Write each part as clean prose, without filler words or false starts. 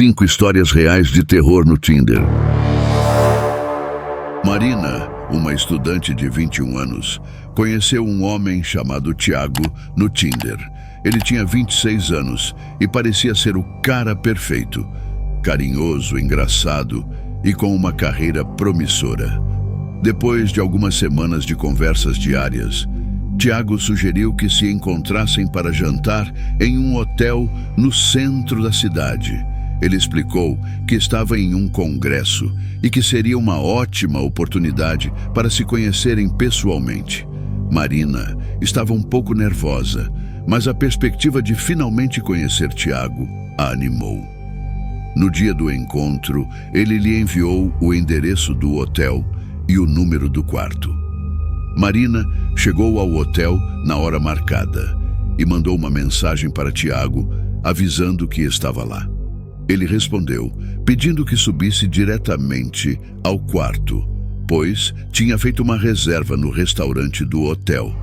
5 histórias reais de terror no Tinder. Marina, uma estudante de 21 anos, conheceu um homem chamado Thiago no Tinder. Ele tinha 26 anos e parecia ser o cara perfeito, carinhoso, engraçado e com uma carreira promissora. Depois de algumas semanas de conversas diárias, Thiago sugeriu que se encontrassem para jantar em um hotel no centro da cidade. Ele explicou que estava em um congresso e que seria uma ótima oportunidade para se conhecerem pessoalmente. Marina estava um pouco nervosa, mas a perspectiva de finalmente conhecer Thiago a animou. No dia do encontro, ele lhe enviou o endereço do hotel e o número do quarto. Marina chegou ao hotel na hora marcada e mandou uma mensagem para Thiago, avisando que estava lá. Ele respondeu, pedindo que subisse diretamente ao quarto, pois tinha feito uma reserva no restaurante do hotel,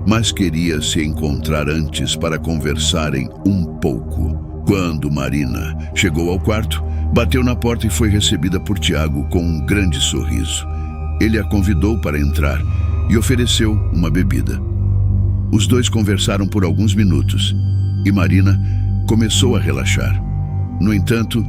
mas queria se encontrar antes para conversarem um pouco. Quando Marina chegou ao quarto, bateu na porta e foi recebida por Thiago com um grande sorriso. Ele a convidou para entrar e ofereceu uma bebida. Os dois conversaram por alguns minutos e Marina começou a relaxar. No entanto,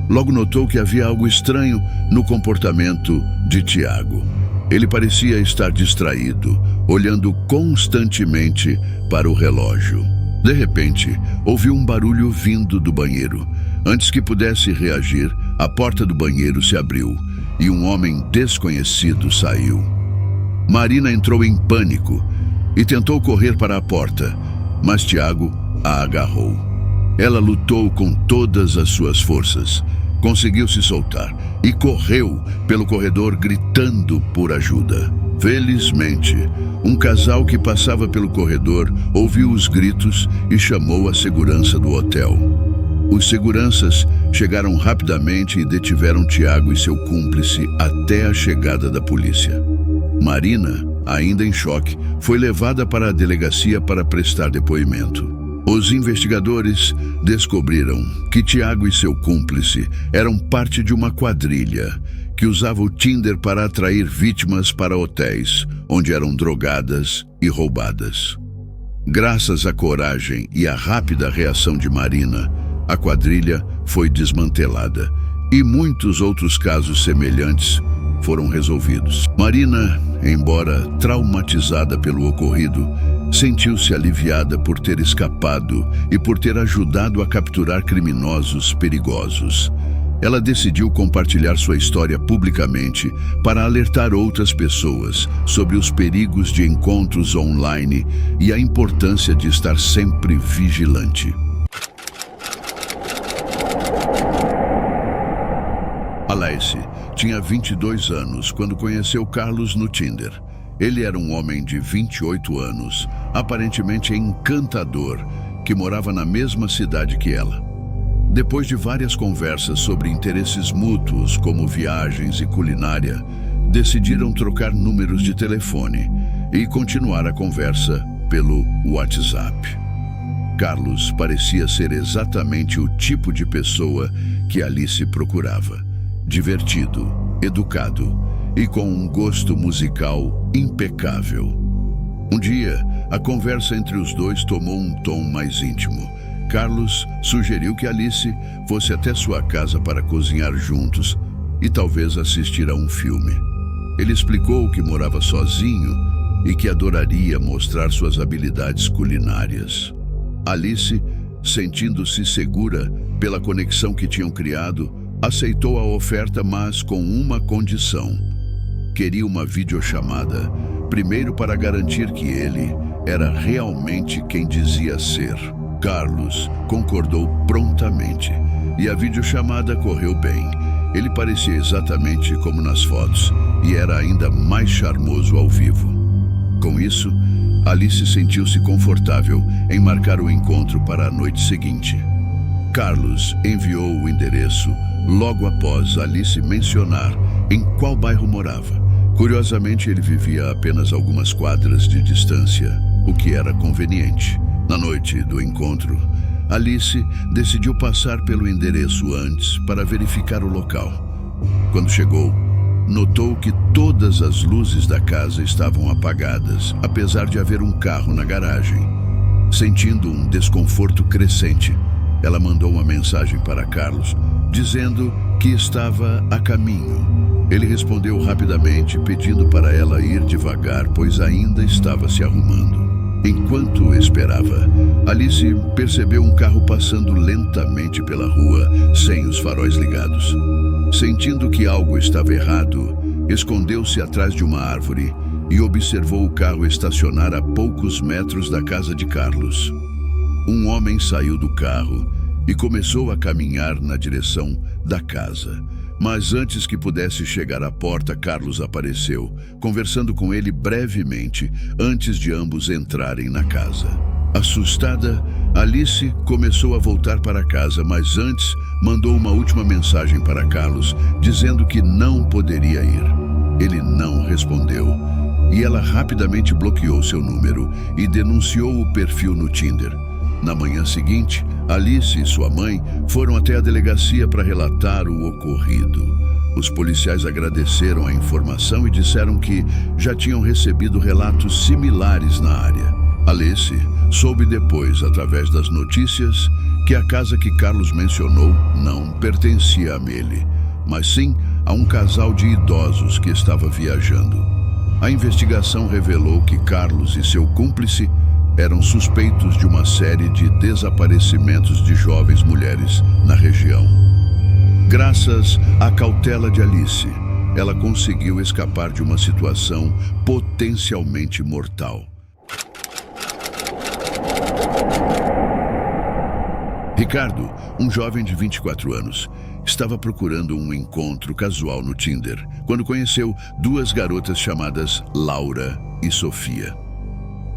logo notou que havia algo estranho no comportamento de Thiago. Ele parecia estar distraído, olhando constantemente para o relógio. De repente, ouviu um barulho vindo do banheiro. Antes que pudesse reagir, a porta do banheiro se abriu e um homem desconhecido saiu. Marina entrou em pânico e tentou correr para a porta, mas Thiago a agarrou. Ela lutou com todas as suas forças, conseguiu se soltar e correu pelo corredor gritando por ajuda. Felizmente, um casal que passava pelo corredor ouviu os gritos e chamou a segurança do hotel. Os seguranças chegaram rapidamente e detiveram Thiago e seu cúmplice até a chegada da polícia. Marina, ainda em choque, foi levada para a delegacia para prestar depoimento. Os investigadores descobriram que Thiago e seu cúmplice eram parte de uma quadrilha que usava o Tinder para atrair vítimas para hotéis, onde eram drogadas e roubadas. Graças à coragem e à rápida reação de Marina, a quadrilha foi desmantelada e muitos outros casos semelhantes foram resolvidos. Marina, embora traumatizada pelo ocorrido, sentiu-se aliviada por ter escapado e por ter ajudado a capturar criminosos perigosos. Ela decidiu compartilhar sua história publicamente para alertar outras pessoas sobre os perigos de encontros online e a importância de estar sempre vigilante. Alice tinha 22 anos quando conheceu Carlos no Tinder. Ele era um homem de 28 anos, aparentemente encantador, que morava na mesma cidade que ela. Depois de várias conversas sobre interesses mútuos, como viagens e culinária, decidiram trocar números de telefone e continuar a conversa pelo WhatsApp. Carlos parecia ser exatamente o tipo de pessoa que Alice procurava. Divertido, educado e com um gosto musical impecável. Um dia, a conversa entre os dois tomou um tom mais íntimo. Carlos sugeriu que Alice fosse até sua casa para cozinhar juntos e talvez assistir a um filme. Ele explicou que morava sozinho e que adoraria mostrar suas habilidades culinárias. Alice, sentindo-se segura pela conexão que tinham criado, aceitou a oferta, mas com uma condição. Queria uma videochamada, primeiro para garantir que ele era realmente quem dizia ser. Carlos concordou prontamente e a videochamada correu bem. Ele parecia exatamente como nas fotos e era ainda mais charmoso ao vivo. Com isso, Alice sentiu-se confortável em marcar o encontro para a noite seguinte. Carlos enviou o endereço logo após Alice mencionar em qual bairro morava. Curiosamente, ele vivia a apenas algumas quadras de distância, o que era conveniente. Na noite do encontro, Alice decidiu passar pelo endereço antes para verificar o local. Quando chegou, notou que todas as luzes da casa estavam apagadas, apesar de haver um carro na garagem. Sentindo um desconforto crescente, ela mandou uma mensagem para Carlos, dizendo que estava a caminho. Ele respondeu rapidamente, pedindo para ela ir devagar, pois ainda estava se arrumando. Enquanto esperava, Alice percebeu um carro passando lentamente pela rua, sem os faróis ligados. Sentindo que algo estava errado, escondeu-se atrás de uma árvore e observou o carro estacionar a poucos metros da casa de Carlos. Um homem saiu do carro e começou a caminhar na direção da casa. Mas antes que pudesse chegar à porta, Carlos apareceu, conversando com ele brevemente antes de ambos entrarem na casa. Assustada, Alice começou a voltar para casa, mas antes mandou uma última mensagem para Carlos, dizendo que não poderia ir. Ele não respondeu, e ela rapidamente bloqueou seu número e denunciou o perfil no Tinder. Na manhã seguinte, Alice e sua mãe foram até a delegacia para relatar o ocorrido. Os policiais agradeceram a informação e disseram que já tinham recebido relatos similares na área. Alice soube depois, através das notícias, que a casa que Carlos mencionou não pertencia a ele, mas sim a um casal de idosos que estava viajando. A investigação revelou que Carlos e seu cúmplice eram suspeitos de uma série de desaparecimentos de jovens mulheres na região. Graças à cautela de Alice, ela conseguiu escapar de uma situação potencialmente mortal. Ricardo, um jovem de 24 anos, estava procurando um encontro casual no Tinder quando conheceu duas garotas chamadas Laura e Sofia.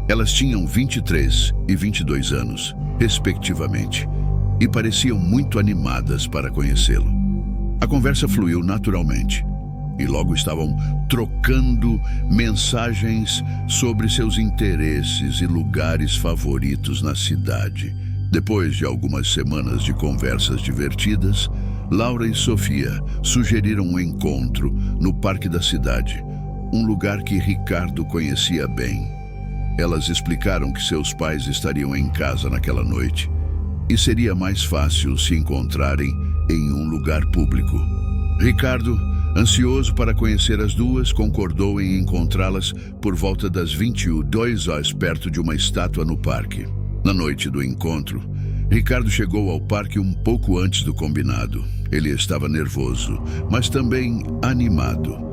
Elas tinham 23 e 22 anos, respectivamente, e pareciam muito animadas para conhecê-lo. A conversa fluiu naturalmente, e logo estavam trocando mensagens sobre seus interesses e lugares favoritos na cidade. Depois de algumas semanas de conversas divertidas, Laura e Sofia sugeriram um encontro no parque da cidade, um lugar que Ricardo conhecia bem. Elas explicaram que seus pais estariam em casa naquela noite e seria mais fácil se encontrarem em um lugar público. Ricardo, ansioso para conhecer as duas, concordou em encontrá-las por volta das 22 horas perto de uma estátua no parque. Na noite do encontro, Ricardo chegou ao parque um pouco antes do combinado. Ele estava nervoso, mas também animado.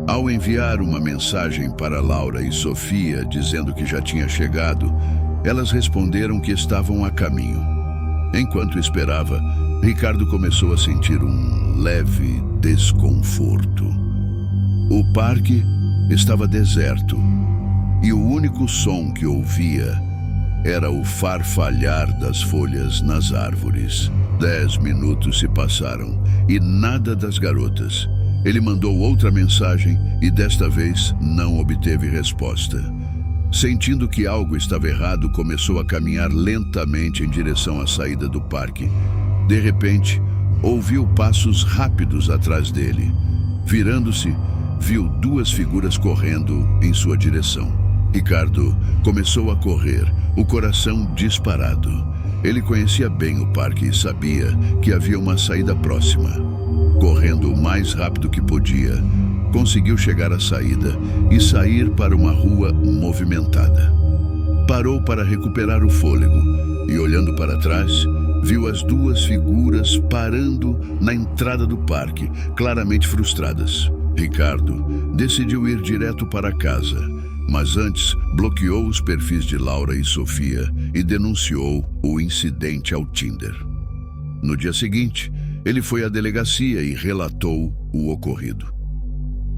Ao enviar uma mensagem para Laura e Sofia dizendo que já tinha chegado, elas responderam que estavam a caminho. Enquanto esperava, Ricardo começou a sentir um leve desconforto. O parque estava deserto e o único som que ouvia era o farfalhar das folhas nas árvores. 10 minutos se passaram e nada das garotas. Ele mandou outra mensagem e desta vez não obteve resposta. Sentindo que algo estava errado, começou a caminhar lentamente em direção à saída do parque. De repente, ouviu passos rápidos atrás dele. Virando-se, viu duas figuras correndo em sua direção. Ricardo começou a correr, o coração disparado. Ele conhecia bem o parque e sabia que havia uma saída próxima. Correndo o mais rápido que podia, conseguiu chegar à saída e sair para uma rua movimentada. Parou para recuperar o fôlego e, olhando para trás, viu as duas figuras parando na entrada do parque, claramente frustradas. Ricardo decidiu ir direto para casa, mas antes bloqueou os perfis de Laura e Sofia e denunciou o incidente ao Tinder. No dia seguinte, ele foi à delegacia e relatou o ocorrido.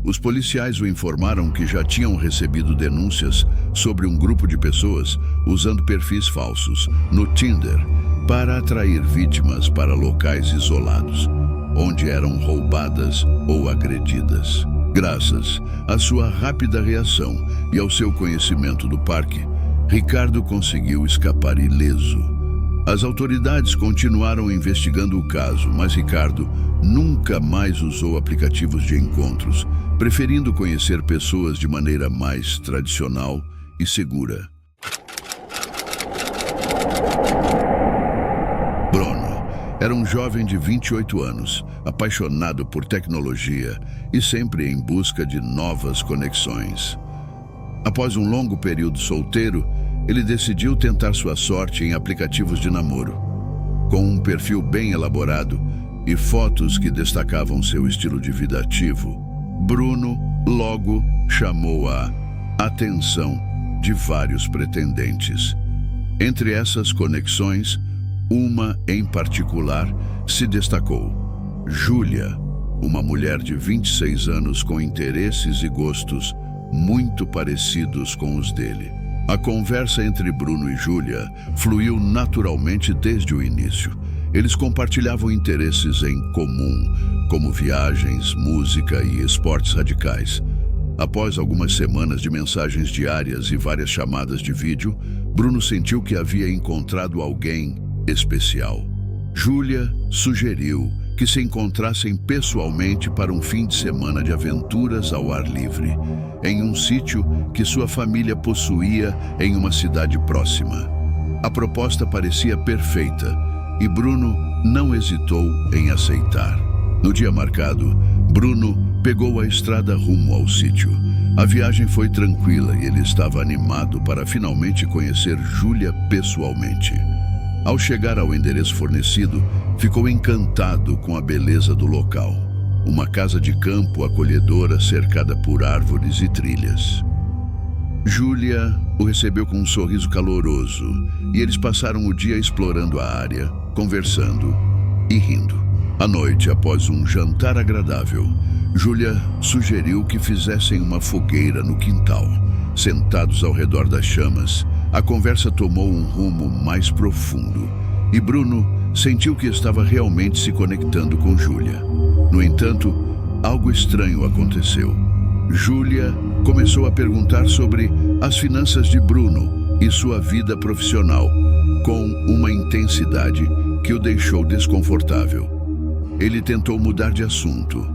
Os policiais o informaram que já tinham recebido denúncias sobre um grupo de pessoas usando perfis falsos no Tinder para atrair vítimas para locais isolados, onde eram roubadas ou agredidas. Graças à sua rápida reação e ao seu conhecimento do parque, Ricardo conseguiu escapar ileso. As autoridades continuaram investigando o caso, mas Ricardo nunca mais usou aplicativos de encontros, preferindo conhecer pessoas de maneira mais tradicional e segura. Bruno era um jovem de 28 anos, apaixonado por tecnologia e sempre em busca de novas conexões. Após um longo período solteiro, ele decidiu tentar sua sorte em aplicativos de namoro. Com um perfil bem elaborado e fotos que destacavam seu estilo de vida ativo, Bruno logo chamou a atenção de vários pretendentes. Entre essas conexões, uma em particular se destacou: Júlia, uma mulher de 26 anos com interesses e gostos muito parecidos com os dele. A conversa entre Bruno e Júlia fluiu naturalmente desde o início. Eles compartilhavam interesses em comum, como viagens, música e esportes radicais. Após algumas semanas de mensagens diárias e várias chamadas de vídeo, Bruno sentiu que havia encontrado alguém especial. Júlia sugeriu que se encontrassem pessoalmente para um fim de semana de aventuras ao ar livre, em um sítio que sua família possuía em uma cidade próxima. A proposta parecia perfeita e Bruno não hesitou em aceitar. No dia marcado, Bruno pegou a estrada rumo ao sítio. A viagem foi tranquila e ele estava animado para finalmente conhecer Júlia pessoalmente. Ao chegar ao endereço fornecido, ficou encantado com a beleza do local. Uma casa de campo acolhedora cercada por árvores e trilhas. Júlia o recebeu com um sorriso caloroso e eles passaram o dia explorando a área, conversando e rindo. À noite, após um jantar agradável, Júlia sugeriu que fizessem uma fogueira no quintal. Sentados ao redor das chamas, a conversa tomou um rumo mais profundo e Bruno sentiu que estava realmente se conectando com Júlia. No entanto, algo estranho aconteceu. Júlia começou a perguntar sobre as finanças de Bruno e sua vida profissional, com uma intensidade que o deixou desconfortável. Ele tentou mudar de assunto,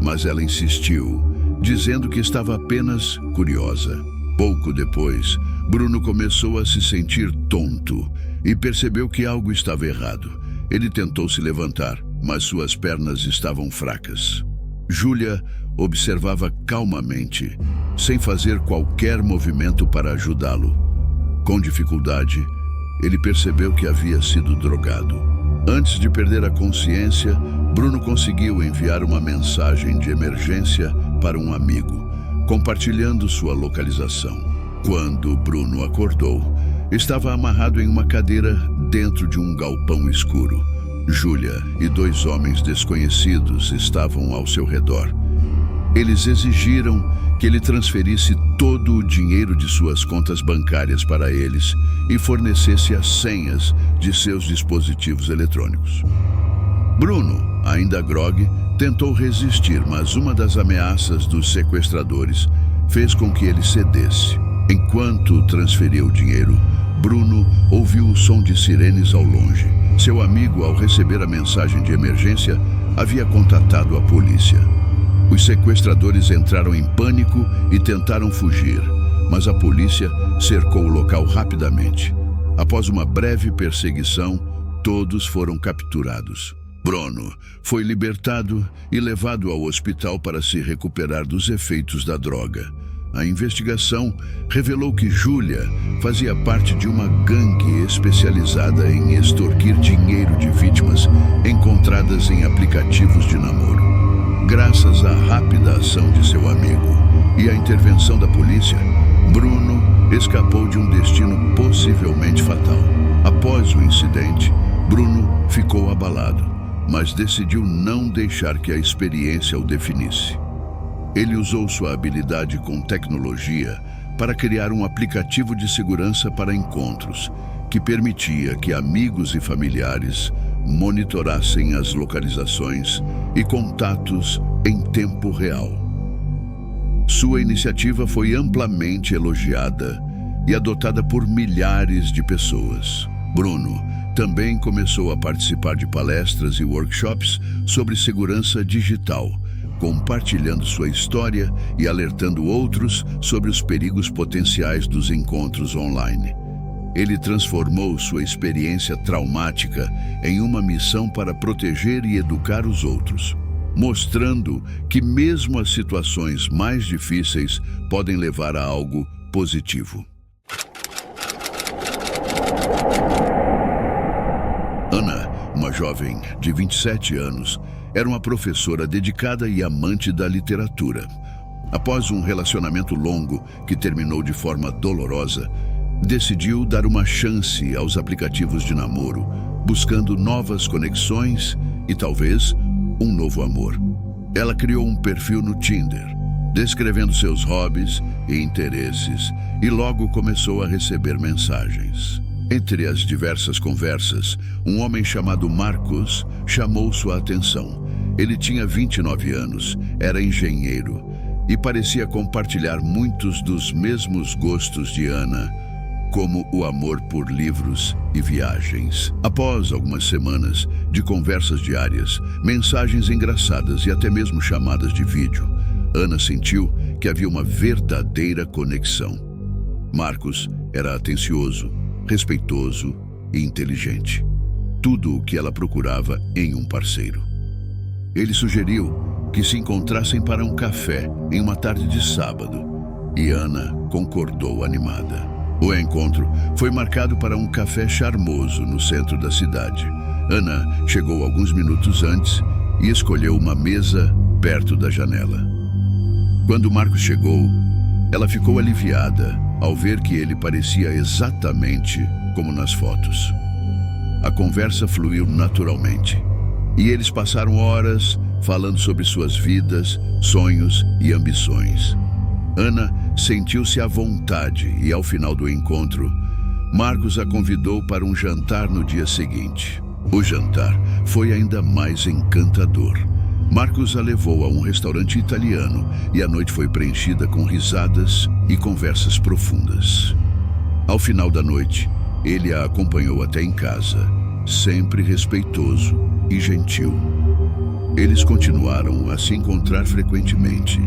mas ela insistiu, dizendo que estava apenas curiosa. Pouco depois, Bruno começou a se sentir tonto e percebeu que algo estava errado. Ele tentou se levantar, mas suas pernas estavam fracas. Júlia observava calmamente, sem fazer qualquer movimento para ajudá-lo. Com dificuldade, ele percebeu que havia sido drogado. Antes de perder a consciência, Bruno conseguiu enviar uma mensagem de emergência para um amigo, compartilhando sua localização. Quando Bruno acordou, estava amarrado em uma cadeira dentro de um galpão escuro. Júlia e 2 homens desconhecidos estavam ao seu redor. Eles exigiram que ele transferisse todo o dinheiro de suas contas bancárias para eles e fornecesse as senhas de seus dispositivos eletrônicos. Bruno, ainda grogue, tentou resistir, mas uma das ameaças dos sequestradores fez com que ele cedesse. Enquanto transferia o dinheiro, Bruno ouviu o som de sirenes ao longe. Seu amigo, ao receber a mensagem de emergência, havia contatado a polícia. Os sequestradores entraram em pânico e tentaram fugir, mas a polícia cercou o local rapidamente. Após uma breve perseguição, todos foram capturados. Bruno foi libertado e levado ao hospital para se recuperar dos efeitos da droga. A investigação revelou que Júlia fazia parte de uma gangue especializada em extorquir dinheiro de vítimas encontradas em aplicativos de namoro. Graças à rápida ação de seu amigo e à intervenção da polícia, Bruno escapou de um destino possivelmente fatal. Após o incidente, Bruno ficou abalado, mas decidiu não deixar que a experiência o definisse. Ele usou sua habilidade com tecnologia para criar um aplicativo de segurança para encontros, que permitia que amigos e familiares monitorassem as localizações e contatos em tempo real. Sua iniciativa foi amplamente elogiada e adotada por milhares de pessoas. Bruno Também começou a participar de palestras e workshops sobre segurança digital, compartilhando sua história e alertando outros sobre os perigos potenciais dos encontros online. Ele transformou sua experiência traumática em uma missão para proteger e educar os outros, mostrando que mesmo as situações mais difíceis podem levar a algo positivo. Ana, uma jovem de 27 anos, era uma professora dedicada e amante da literatura. Após um relacionamento longo que terminou de forma dolorosa, decidiu dar uma chance aos aplicativos de namoro, buscando novas conexões e talvez um novo amor. Ela criou um perfil no Tinder, descrevendo seus hobbies e interesses, e logo começou a receber mensagens. Entre as diversas conversas, um homem chamado Marcos chamou sua atenção. Ele tinha 29 anos, era engenheiro e parecia compartilhar muitos dos mesmos gostos de Ana, como o amor por livros e viagens. Após algumas semanas de conversas diárias, mensagens engraçadas e até mesmo chamadas de vídeo, Ana sentiu que havia uma verdadeira conexão. Marcos era atencioso, respeitoso e inteligente. Tudo o que ela procurava em um parceiro. Ele sugeriu que se encontrassem para um café em uma tarde de sábado, e Ana concordou animada. O encontro foi marcado para um café charmoso no centro da cidade. Ana chegou alguns minutos antes e escolheu uma mesa perto da janela. Quando Marcos chegou, ela ficou aliviada ao ver que ele parecia exatamente como nas fotos. A conversa fluiu naturalmente, e eles passaram horas falando sobre suas vidas, sonhos e ambições. Ana sentiu-se à vontade e, ao final do encontro, Marcos a convidou para um jantar no dia seguinte. O jantar foi ainda mais encantador. Marcos a levou a um restaurante italiano e a noite foi preenchida com risadas e conversas profundas. Ao final da noite, ele a acompanhou até em casa, sempre respeitoso e gentil. Eles continuaram a se encontrar frequentemente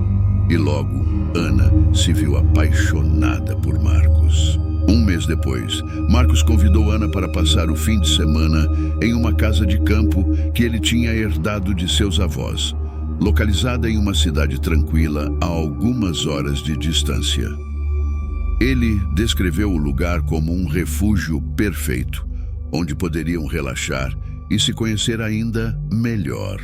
e logo Ana se viu apaixonada por Marcos. Um mês depois, Marcos convidou Ana para passar o fim de semana em uma casa de campo que ele tinha herdado de seus avós, localizada em uma cidade tranquila a algumas horas de distância. Ele descreveu o lugar como um refúgio perfeito, onde poderiam relaxar e se conhecer ainda melhor.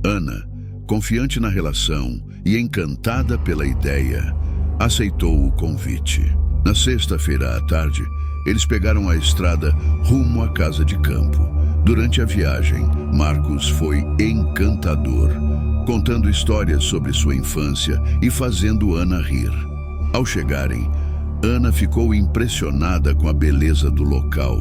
Ana, confiante na relação e encantada pela ideia, aceitou o convite. Na sexta-feira à tarde, eles pegaram a estrada rumo à casa de campo. Durante a viagem, Marcos foi encantador, contando histórias sobre sua infância e fazendo Ana rir. Ao chegarem, Ana ficou impressionada com a beleza do local.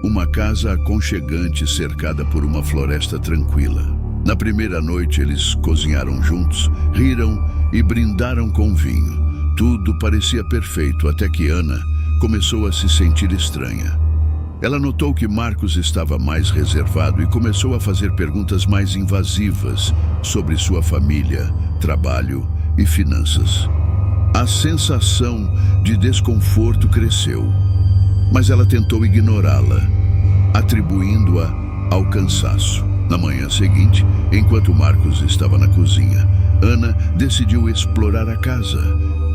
Uma casa aconchegante cercada por uma floresta tranquila. Na primeira noite, eles cozinharam juntos, riram e brindaram com vinho. Tudo parecia perfeito até que Ana começou a se sentir estranha. Ela notou que Marcos estava mais reservado e começou a fazer perguntas mais invasivas sobre sua família, trabalho e finanças. A sensação de desconforto cresceu, mas ela tentou ignorá-la, atribuindo-a ao cansaço. Na manhã seguinte, enquanto Marcos estava na cozinha, Ana decidiu explorar a casa.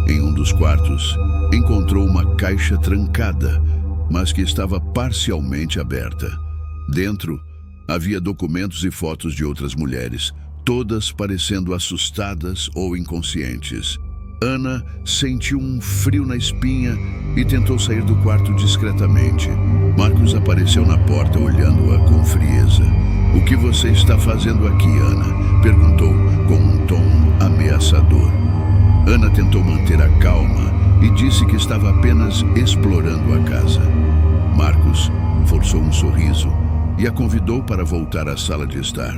Em um dos quartos, encontrou uma caixa trancada, mas que estava parcialmente aberta. Dentro, havia documentos e fotos de outras mulheres, todas parecendo assustadas ou inconscientes. Ana sentiu um frio na espinha e tentou sair do quarto discretamente. Marcos apareceu na porta olhando-a com frieza. "O que você está fazendo aqui, Ana?" perguntou com um tom ameaçador. Ana tentou manter a calma e disse que estava apenas explorando a casa. Marcos forçou um sorriso e a convidou para voltar à sala de estar.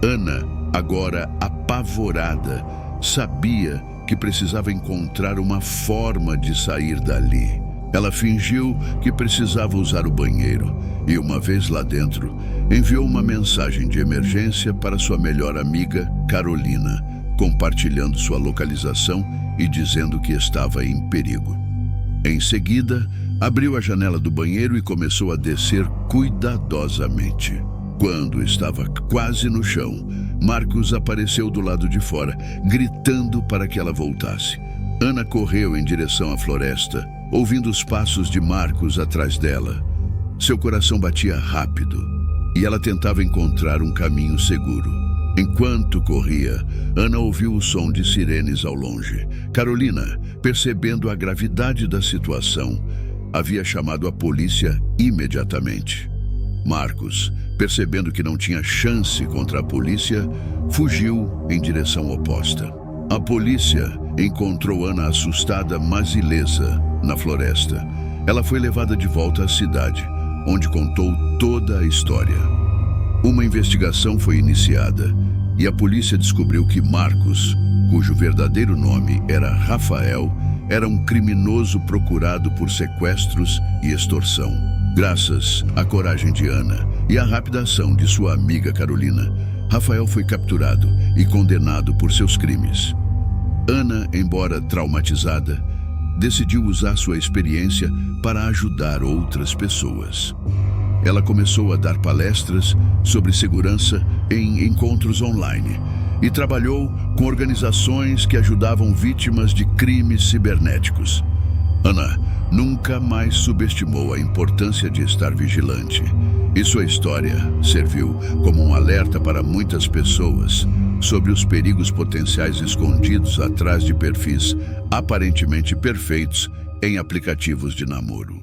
Ana, agora apavorada, sabia que precisava encontrar uma forma de sair dali. Ela fingiu que precisava usar o banheiro e, uma vez lá dentro, enviou uma mensagem de emergência para sua melhor amiga, Carolina, compartilhando sua localização e dizendo que estava em perigo. Em seguida, abriu a janela do banheiro e começou a descer cuidadosamente. Quando estava quase no chão, Marcos apareceu do lado de fora, gritando para que ela voltasse. Ana correu em direção à floresta, ouvindo os passos de Marcos atrás dela. Seu coração batia rápido e ela tentava encontrar um caminho seguro. Enquanto corria, Ana ouviu o som de sirenes ao longe. Carolina, percebendo a gravidade da situação, havia chamado a polícia imediatamente. Marcos, percebendo que não tinha chance contra a polícia, fugiu em direção oposta. A polícia encontrou Ana assustada, mas ilesa, na floresta. Ela foi levada de volta à cidade, onde contou toda a história. Uma investigação foi iniciada e a polícia descobriu que Marcos, cujo verdadeiro nome era Rafael, era um criminoso procurado por sequestros e extorsão. Graças à coragem de Ana e à rápida ação de sua amiga Carolina, Rafael foi capturado e condenado por seus crimes. Ana, embora traumatizada, decidiu usar sua experiência para ajudar outras pessoas. Ela começou a dar palestras sobre segurança em encontros online e trabalhou com organizações que ajudavam vítimas de crimes cibernéticos. Ana nunca mais subestimou a importância de estar vigilante, e sua história serviu como um alerta para muitas pessoas sobre os perigos potenciais escondidos atrás de perfis aparentemente perfeitos em aplicativos de namoro.